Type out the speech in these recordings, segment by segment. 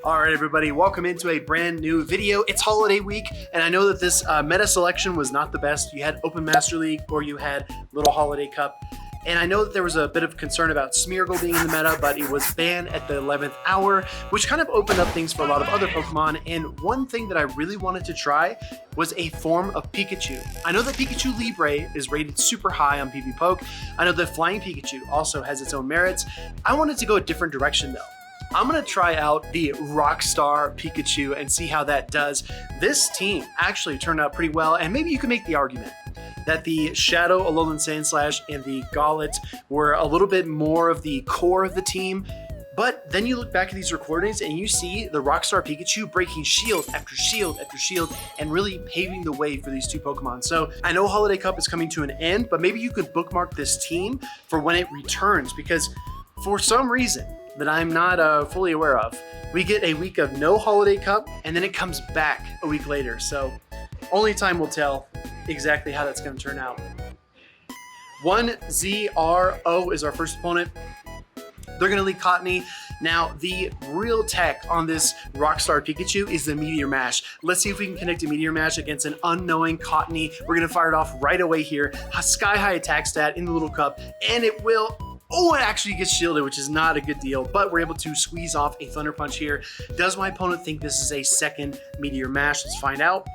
All right, everybody, welcome into a brand new video. It's holiday week, and I know that this meta selection was not the best. You had Open Master League or you had Little Holiday Cup. And I know that there was a bit of concern about Smeargle being in the meta, but it was banned at the 11th hour, which kind of opened up things for a lot of other Pokemon. And one thing that I really wanted to try was a form of Pikachu. I know that Pikachu Libre is rated super high on PvPoke. I know that Flying Pikachu also has its own merits. I wanted to go a different direction though. I'm gonna try out the Rockstar Pikachu and see how that does. This team actually turned out pretty well, and maybe you can make the argument that the Shadow, Alolan Sandslash, and the Golett were a little bit more of the core of the team. But then you look back at these recordings and you see the Rockstar Pikachu breaking shield after shield after shield and really paving the way for these two Pokemon. So I know Holiday Cup is coming to an end, but maybe you could bookmark this team for when it returns, because for some reason that I'm not fully aware of, we get a week of no Holiday Cup and then it comes back a week later. So only time will tell exactly how that's going to turn out. 1ZRO is our first opponent. They're going to lead Cottony. Now, the real tech on this Rockstar Pikachu is the Meteor Mash. Let's see if we can connect a Meteor Mash against an unknowing Cottony. We're going to fire it off right away here. A sky-high attack stat in the little cup, and it will... Oh, it actually gets shielded, which is not a good deal, but we're able to squeeze off a Thunder Punch here. Does my opponent think this is a second Meteor Mash? Let's find out.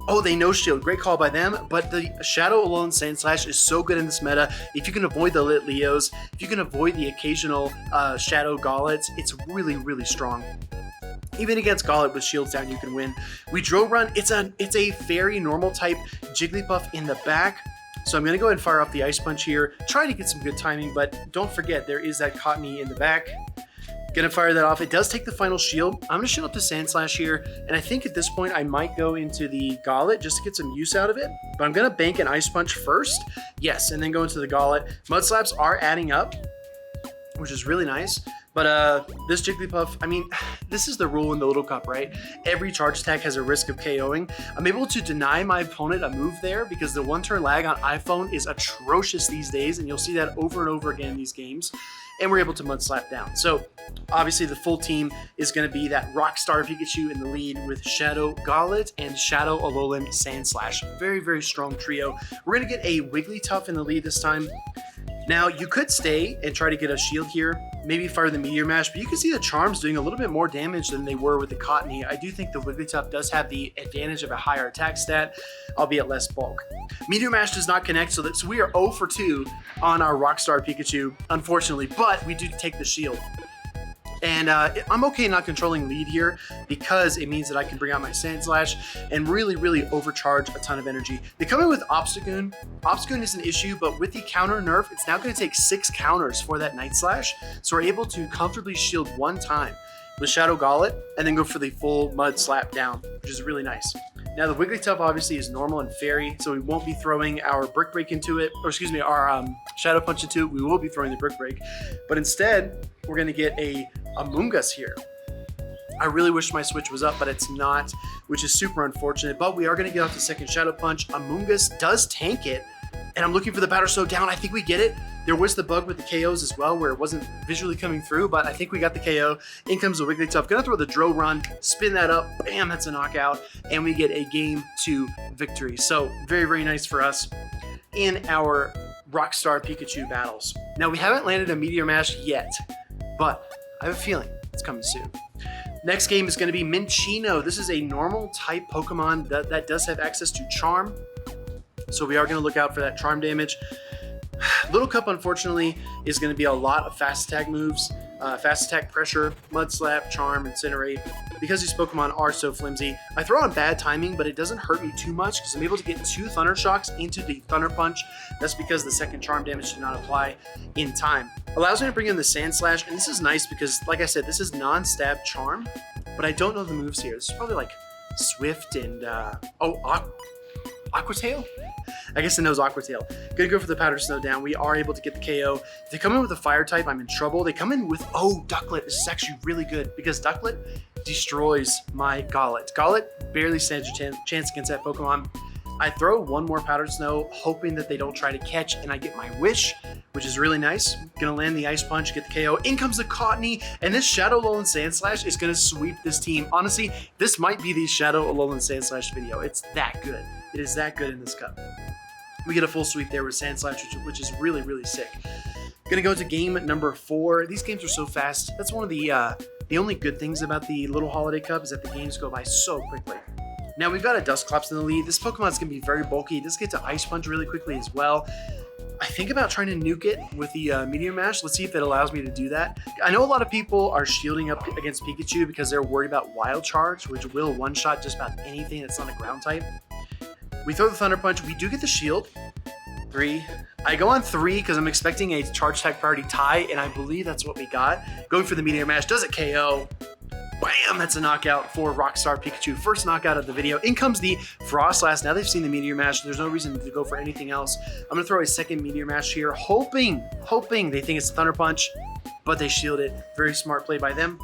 Oh, they no shield. Great call by them, but the Shadow Alolan Sandslash is so good in this meta. If you can avoid the Lit Leos, if you can avoid the occasional Shadow Golets, it's really, really strong. Even against Golett with shields down, you can win. We Drill Run. It's a very normal type Jigglypuff in the back. So I'm going to go ahead and fire off the Ice Punch here. Try to get some good timing, but don't forget there is that Cottony in the back. Going to fire that off. It does take the final shield. I'm going to shield up to Sandslash here, and I think at this point I might go into the Golett just to get some use out of it, but I'm going to bank an Ice Punch first. Yes, and then go into the Golett. Mud Slaps are adding up, which is really nice. But this Jigglypuff, I mean, this is the rule in the Little Cup, right? Every charge attack has a risk of KOing. I'm able to deny my opponent a move there because the one-turn lag on iPhone is atrocious these days, and you'll see that over and over again in these games. And we're able to Mud Slap down. So obviously the full team is going to be that Rockstar Pikachu in the lead with Shadow Golett and Shadow Alolan Sandslash. Very, very strong trio. We're going to get a Wigglytuff in the lead this time. Now, you could stay and try to get a shield here, maybe fire the Meteor Mash, but you can see the Charms doing a little bit more damage than they were with the Cottony. I do think the Wigglytuff does have the advantage of a higher attack stat, albeit less bulk. Meteor Mash does not connect, so we are 0 for 2 on our Rockstar Pikachu, unfortunately, but we do take the shield. And I'm okay not controlling lead here because it means that I can bring out my Sandslash and really, really overcharge a ton of energy. They come in with Obstagoon. Obstagoon is an issue, but with the counter nerf, it's now going to take 6 counters for that Night Slash. So we're able to comfortably shield one time with Shadow Golett and then go for the full Mud Slap down, which is really nice. Now the Wigglytuff obviously is normal and fairy, so we won't be throwing our Brick Break into it, or excuse me, our Shadow Punch into it. We will be throwing the Brick Break, but instead we're going to get a Amoonguss here. I really wish my switch was up, but it's not, which is super unfortunate, but we are going to get off the second Shadow Punch. Amoonguss does tank it, and I'm looking for the Powder Snow down. I think we get it. There was the bug with the KOs as well, where it wasn't visually coming through, but I think we got the KO. In comes the Wigglytuff. Gonna throw the Drill Run, spin that up, bam, that's a knockout, and we get a Game 2 victory. So very, very nice for us in our Rockstar Pikachu battles. Now, we haven't landed a Meteor Mash yet, but I have a feeling it's coming soon. Next game is going to be Minccino. This is a normal type Pokemon that does have access to Charm, so we are going to look out for that Charm damage. Little Cup, unfortunately, is going to be a lot of fast attack moves, fast attack pressure, Mud Slap, Charm, Incinerate. Because these Pokemon are so flimsy, I throw on bad timing, but it doesn't hurt me too much because I'm able to get 2 Thunder Shocks into the Thunder Punch. That's because the second Charm damage did not apply in time. Allows me to bring in the Sandslash, and this is nice because, like I said, this is non-stab Charm, but I don't know the moves here. This is probably like Swift and, Aqua Tail? I guess it knows Aqua Tail. Gonna go for the Powder Snow down. We are able to get the KO. If they come in with a Fire type, I'm in trouble. They come in with, Ducklet. This is actually really good because Ducklet destroys my Golett. Golett barely stands a chance against that Pokemon. I throw one more Powder Snow, hoping that they don't try to catch, and I get my wish, which is really nice. Gonna land the Ice Punch, get the KO. In comes the Cottony, and this Shadow Alolan Sandslash is gonna sweep this team. Honestly, this might be the Shadow Alolan Sandslash video. It's that good. It is that good in this cup. We get a full sweep there with Sandslash, which is really, really sick. Gonna go to game number 4. These games are so fast. That's one of the only good things about the Little Holiday Cup is that the games go by so quickly. Now we've got a Dusclops in the lead. This Pokemon's gonna be very bulky. It does get to Ice Punch really quickly as well. I think about trying to nuke it with the Meteor Mash. Let's see if it allows me to do that. I know a lot of people are shielding up against Pikachu because they're worried about Wild Charge, which will one-shot just about anything that's not a ground type. We throw the Thunder Punch. We do get the shield. 3. I go on 3 because I'm expecting a Charge Attack priority tie, and I believe that's what we got. Going for the Meteor Mash. Does it KO? Bam! That's a knockout for Rockstar Pikachu. First knockout of the video. In comes the Frostlass. Now they've seen the Meteor Mash. There's no reason to go for anything else. I'm going to throw a second Meteor Mash here, hoping they think it's a Thunder Punch, but they shield it. Very smart play by them.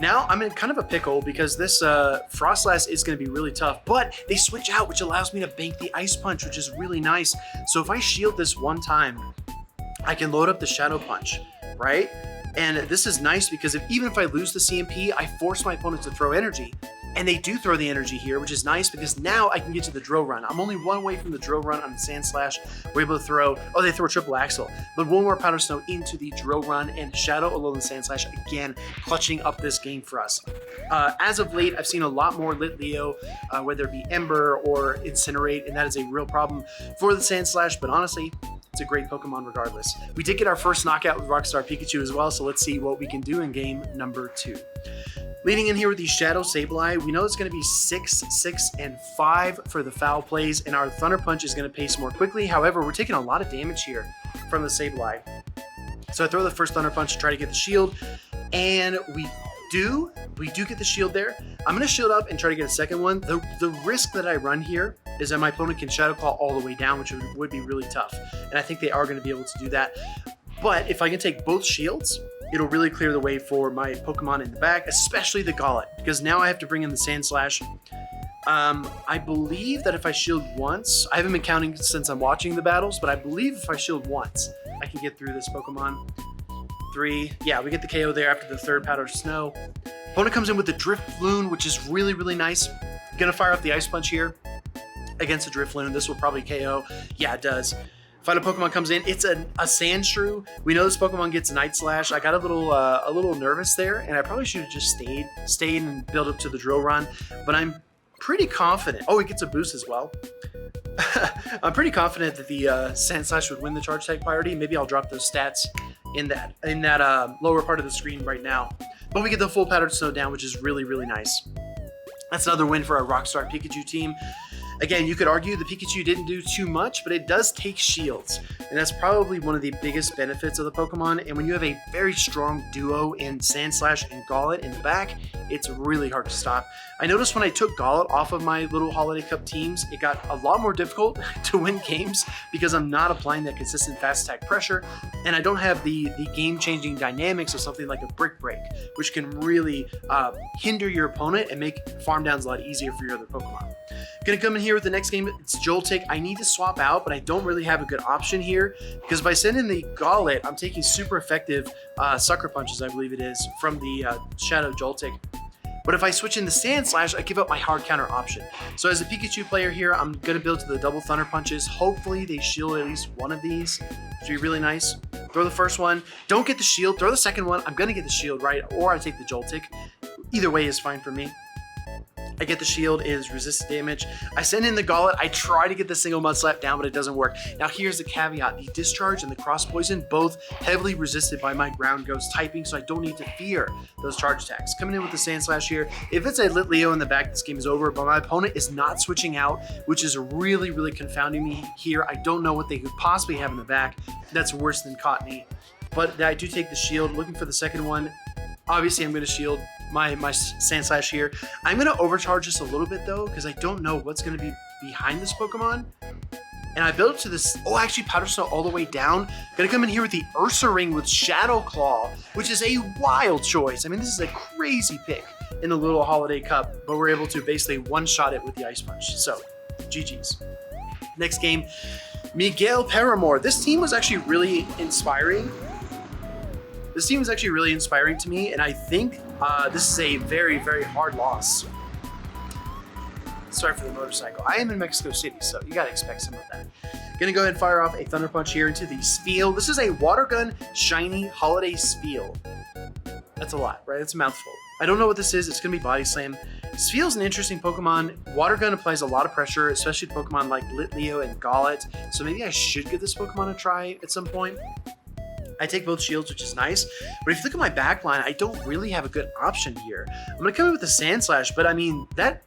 Now I'm in kind of a pickle because this Frostlass is going to be really tough, but they switch out, which allows me to bank the Ice Punch, which is really nice. So if I shield this one time, I can load up the Shadow Punch, right? And this is nice because even if I lose the CMP, I force my opponent to throw energy. And they do throw the energy here, which is nice because now I can get to the Drill Run. I'm only one away from the Drill Run on the Sandslash. We're able to throw, oh, they throw a Triple Axle. But one more Powder Snow into the Drill Run, and Shadow Alolan Sandslash, again, clutching up this game for us. As of late, I've seen a lot more Lit Leo, whether it be Ember or Incinerate, and that is a real problem for the Sandslash, but honestly, it's a great Pokemon regardless. We did get our first knockout with Rockstar Pikachu as well, so let's see what we can do in game number 2. Leading in here with the Shadow Sableye, we know it's going to be 6, 6, and 5 for the foul plays, and our Thunder Punch is going to pace more quickly. However, we're taking a lot of damage here from the Sableye. So I throw the first Thunder Punch to try to get the shield, and we do get the shield there. I'm going to shield up and try to get a second one. The risk that I run here is that my opponent can Shadow Claw all the way down, which would be really tough. And I think they are going to be able to do that. But if I can take both shields, it'll really clear the way for my Pokemon in the back, especially the Golett, because now I have to bring in the Sandslash. I believe that if I shield once, I haven't been counting since I'm watching the battles, but I believe if I shield once, I can get through this Pokemon. 3, yeah, we get the KO there after the third Powder Snow. Opponent comes in with the Drifloon, which is really, really nice. Gonna fire up the Ice Punch here against the Drifloon. This will probably KO. Yeah, it does. Final Pokemon comes in. It's a Sandshrew. We know this Pokemon gets Night Slash. I got a little nervous there, and I probably should have just stayed and built up to the Drill Run. But I'm pretty confident. Oh, it gets a boost as well. I'm pretty confident that the Sandslash would win the Charge Tag priority. Maybe I'll drop those stats in that lower part of the screen right now. But we get the full Powdered Snow down, which is really, really nice. That's another win for our Rockstar Pikachu team. Again, you could argue the Pikachu didn't do too much, but it does take shields. And that's probably one of the biggest benefits of the Pokemon. And when you have a very strong duo in Sandslash and Golett in the back, it's really hard to stop. I noticed when I took Golett off of my Little Holiday Cup teams, it got a lot more difficult to win games because I'm not applying that consistent fast attack pressure. And I don't have the game-changing dynamics of something like a Brick Break, which can really hinder your opponent and make farm downs a lot easier for your other Pokemon. Gonna come in here with the next game. It's Joltik. I need to swap out, but I don't really have a good option here because if I send in the Golett, I'm taking super effective Sucker Punches, I believe it is, from the Shadow Joltik. But if I switch in the Sandslash, I give up my hard counter option. So as a Pikachu player here, I'm gonna build to the double Thunder Punches. Hopefully they shield at least one of these, which would be really nice. Throw the first one, don't get the shield, throw the second one. I'm gonna get the shield, right? Or I take the Joltik. Either way is fine for me. I get the shield, is resist damage. I send in the Golett. I try to get the single Mud Slap down, but it doesn't work. Now here's the caveat. The Discharge and the Cross Poison, both heavily resisted by my Ground Ghost typing, so I don't need to fear those charge attacks. Coming in with the Sandslash here. If it's a Lit Leo in the back, this game is over, but my opponent is not switching out, which is really, really confounding me here. I don't know what they could possibly have in the back that's worse than Cottony. But I do take the shield, looking for the second one. Obviously, I'm going to shield my Sandslash here. I'm going to overcharge this a little bit, though, because I don't know what's going to be behind this Pokemon. And I built it to this... Oh, actually, Powder Snow all the way down. Going to come in here with the Ursaring with Shadow Claw, which is a wild choice. I mean, this is a crazy pick in the Little Holiday Cup, but we're able to basically one-shot it with the Ice Punch. So, GG's. Next game... Miguel Paramore. This team was actually really inspiring. This team is actually really inspiring to me, and I think this is a very, very hard loss. Sorry for the motorcycle. I am in Mexico City, so you gotta expect some of that. Gonna go ahead and fire off a Thunder Punch here into the Spheal. This is a Water Gun Shiny Holiday Spheal. That's a lot, right? That's a mouthful. I don't know what this is. It's gonna be Body Slam. Spheal's an interesting Pokemon. Water Gun applies a lot of pressure, especially to Pokemon like Litleo and Golett. So maybe I should give this Pokemon a try at some point. I take both shields, which is nice. But if you look at my back line, I don't really have a good option here. I'm gonna come in with the Sand Slash, but I mean, that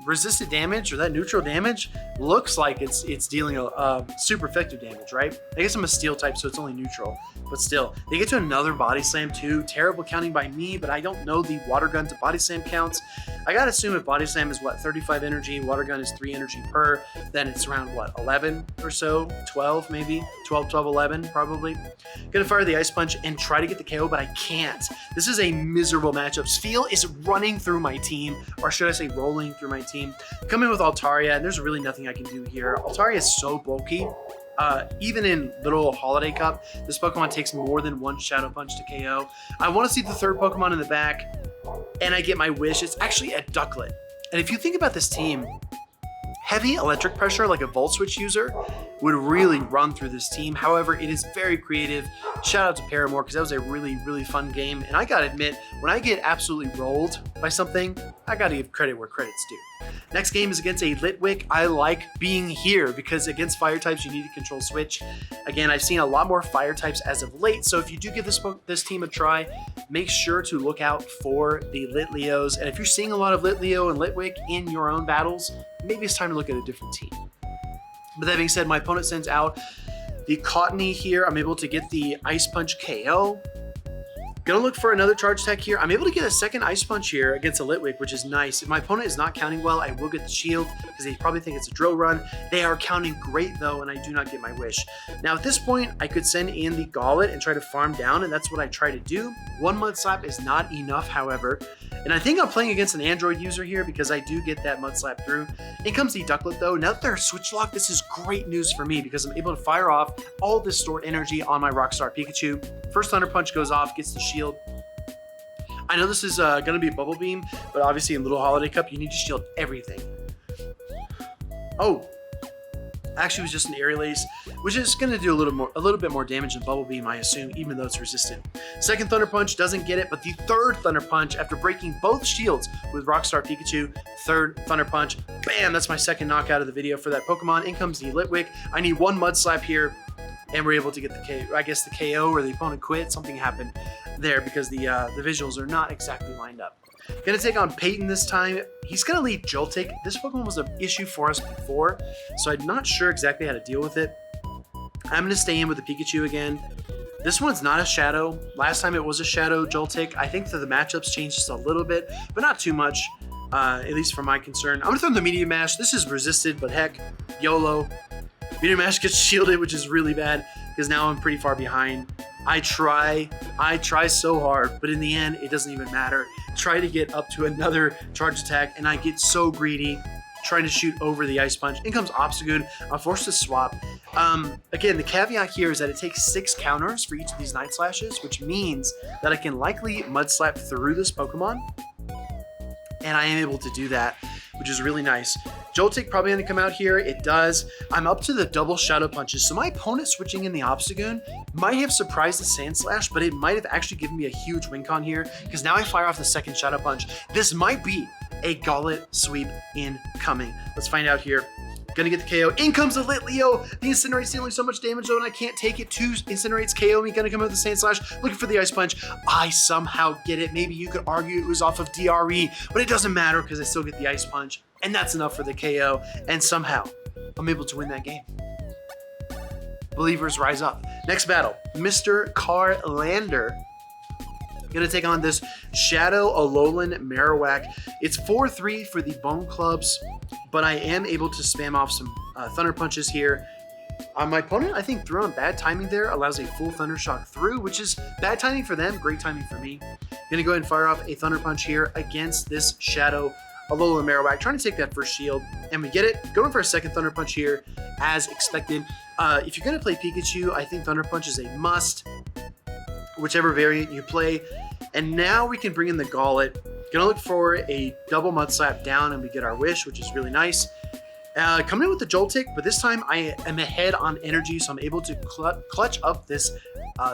resisted damage or that neutral damage looks like it's dealing a super effective damage, right? I guess I'm a steel type, so it's only neutral, but still. They get to another Body Slam too. Terrible counting by me, but I don't know the Water Gun to Body Slam counts. I gotta assume if Body Slam is what, 35 energy, Water Gun is 3 energy per, then it's around what, 11 or so, 12 maybe, 12, 11 probably. Gonna fire the Ice Punch and try to get the KO, but I can't. This is a miserable matchup. Spheal is running through my team, or should I say rolling through my team. Come in with Altaria, and there's really nothing I can do here. Altaria is so bulky. Even in Little Holiday Cup, this Pokemon takes more than one Shadow Punch to KO. I want to see the third Pokemon in the back, and I get my wish. It's actually a Ducklet. And if you think about this team, heavy electric pressure like a Volt Switch user would really run through this team. However, it is very creative. Shout out to Paramore, because that was a really, really fun game. And I gotta admit, when I get absolutely rolled by something, I gotta give credit where credit's due. Next game is against a Litwick. I like being here because against fire types, you need to control switch. Again, I've seen a lot more fire types as of late. So if you do give this team a try, make sure to look out for the Litleos. And if you're seeing a lot of Litleo and Litwick in your own battles, maybe it's time to look at a different team. But that being said, my opponent sends out the Cottony here. I'm able to get the Ice Punch KO. Gonna look for another charge attack here. I'm able to get a second Ice Punch here against a Litwick, which is nice. If my opponent is not counting well, I will get the shield because they probably think it's a drill run. They are counting great though, and I do not get my wish. Now at this point, I could send in the Golett and try to farm down, and that's what I try to do. One Mud Slap is not enough, however. And I think I'm playing against an Android user here because I do get that Mud Slap through. In comes the Ducklet though. Now that they're Switch Lock, this is great news for me because I'm able to fire off all this stored energy on my Rockstar Pikachu. First Thunder Punch goes off, gets the shield. I know this is going to be a Bubble Beam, but obviously in Little Holiday Cup, you need to shield everything. Oh, actually it was just an Aerial Ace, which is going to do a little bit more damage than Bubble Beam, I assume, even though it's resistant. Second Thunder Punch doesn't get it, but the third Thunder Punch, after breaking both shields with Rockstar Pikachu, third Thunder Punch, bam, that's my second knockout of the video for that Pokemon. In comes the Litwick. I need one Mud Slap here, and we're able to get the KO, I guess the KO or the opponent quit. Something happened there because the visuals are not exactly lined up. Gonna take on Peyton this time. He's gonna lead Joltik. This Pokemon was an issue for us before, so I'm not sure exactly how to deal with it. I'm gonna stay in with the Pikachu again. This one's not a Shadow. Last time it was a Shadow Joltik. I think that the matchups changed just a little bit, but not too much, at least for my concern. I'm gonna throw in the Meteor Mash. This is resisted, but heck, YOLO. Meteor Mash gets shielded, which is really bad because now I'm pretty far behind. I try so hard, but in the end, it doesn't even matter. Try to get up to another charge attack, and I get so greedy trying to shoot over the Ice Punch. In comes Obstagoon. I'm forced to swap. Again, the caveat here is that it takes 6 counters for each of these Night Slashes, which means that I can likely Mud Slap through this Pokemon, and I am able to do that, which is really nice. Joltik probably going to come out here. It does. I'm up to the double Shadow Punches, so my opponent switching in the Obstagoon might have surprised the Sand Slash, but it might have actually given me a huge win con here, because now I fire off the second Shadow Punch. This might be a Golett sweep incoming. Let's find out here. Gonna get the KO. In comes the Litleo. The Incinerate's dealing so much damage though, and I can't take it. 2 Incinerates KO me. Gonna come out with the Sand Slash. Looking for the Ice Punch. I somehow get it. Maybe you could argue it was off of DRE, but it doesn't matter because I still get the Ice Punch. And that's enough for the KO. And somehow, I'm able to win that game. Believers rise up. Next battle, Mr. Carlander. Gonna take on this Shadow Alolan Marowak. It's 4-3 for the Bone Clubs, but I am able to spam off some Thunder Punches here. My opponent, I think, threw on bad timing there, allows a full Thunder Shock through, which is bad timing for them, great timing for me. Gonna go ahead and fire off a Thunder Punch here against this Shadow Alolan Marowak, trying to take that first shield, and we get it. Going for a second Thunder Punch here as expected. If you're gonna play Pikachu, I think Thunder Punch is a must, whichever variant you play. And now we can bring in the Gauntlet. Gonna look for a double Mud Slap down and we get our wish, which is really nice. Coming in with the Joltik, but this time I am ahead on energy, so I'm able to clutch up this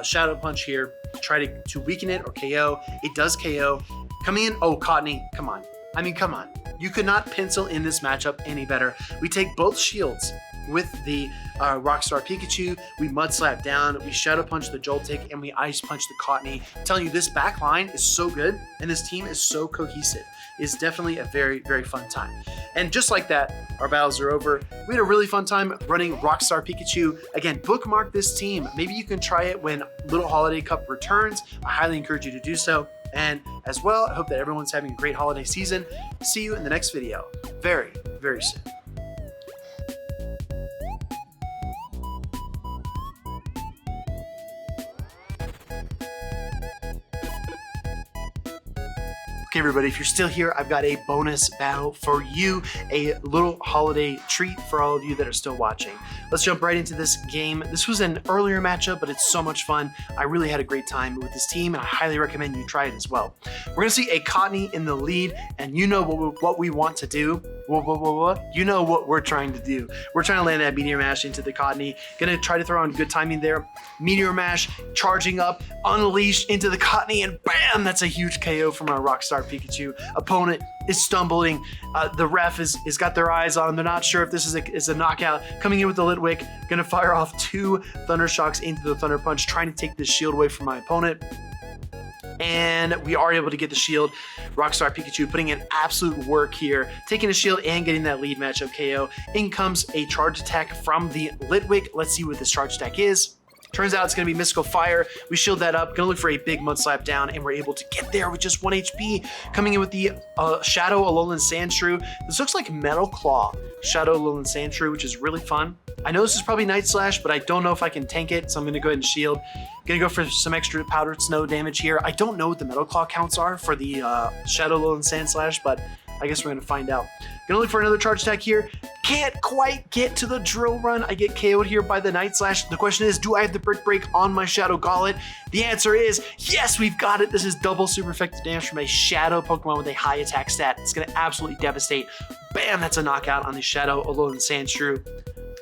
Shadow Punch here to try to weaken it or KO. It does KO. Coming in, oh, Cottonee, come on. I mean, come on. You could not pencil in this matchup any better. We take both shields with the Rockstar Pikachu, we Mud Slap down, we Shadow Punch the Joltik, and we Ice Punch the Cottonee. I'm telling you, this back line is so good, and this team is so cohesive. It's definitely a very, very fun time. And just like that, our battles are over. We had a really fun time running Rockstar Pikachu. Again, bookmark this team. Maybe you can try it when Little Holiday Cup returns. I highly encourage you to do so. And as well, I hope that everyone's having a great holiday season. See you in the next video very, very soon. Okay, everybody, if you're still here, I've got a bonus battle for you, a little holiday treat for all of you that are still watching. Let's jump right into this game. This was an earlier matchup, but it's so much fun. I really had a great time with this team, and I highly recommend you try it as well. We're gonna see a Cottonee in the lead, and you know what we want to do. You know what we're trying to do. We're trying to land that Meteor Mash into the Cottonee. Gonna try to throw on good timing there. Meteor Mash, charging up, unleashed into the Cottonee, and bam! That's a huge KO from our Rockstar Pikachu. Opponent is stumbling. The ref is got their eyes on him. They're not sure if this is a knockout. Coming in with the Litwick, gonna fire off 2 Thunder Shocks into the Thunder Punch, trying to take this shield away from my opponent. And we are able to get the shield. Rockstar Pikachu putting in absolute work here, taking a shield and getting that lead matchup KO. In comes a charge attack from the Litwick. Let's see what this charge attack is. Turns out it's going to be Mystical Fire. We shield that up, going to look for a big Mud Slap down, and we're able to get there with just 1 HP. Coming in with the Shadow Alolan Sandshrew. This looks like Metal Claw Shadow Alolan Sandshrew, which is really fun. I know this is probably Night Slash, but I don't know if I can tank it, so I'm going to go ahead and shield. Going to go for some extra Powdered Snow damage here. I don't know what the Metal Claw counts are for the Shadow Alolan Sand Slash, but I guess we're going to find out. Going to look for another charge attack here. Can't quite get to the Drill Run. I get KO'd here by the Night Slash. The question is, do I have the Brick Break on my Shadow Gauntlet? The answer is, yes, we've got it. This is double super effective damage from a Shadow Pokemon with a high attack stat. It's going to absolutely devastate. Bam, that's a knockout on the Shadow Alolan Sandshrew.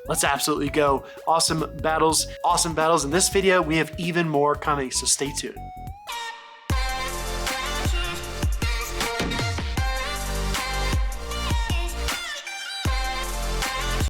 Let's absolutely go. Awesome battles. In this video, we have even more coming, so stay tuned.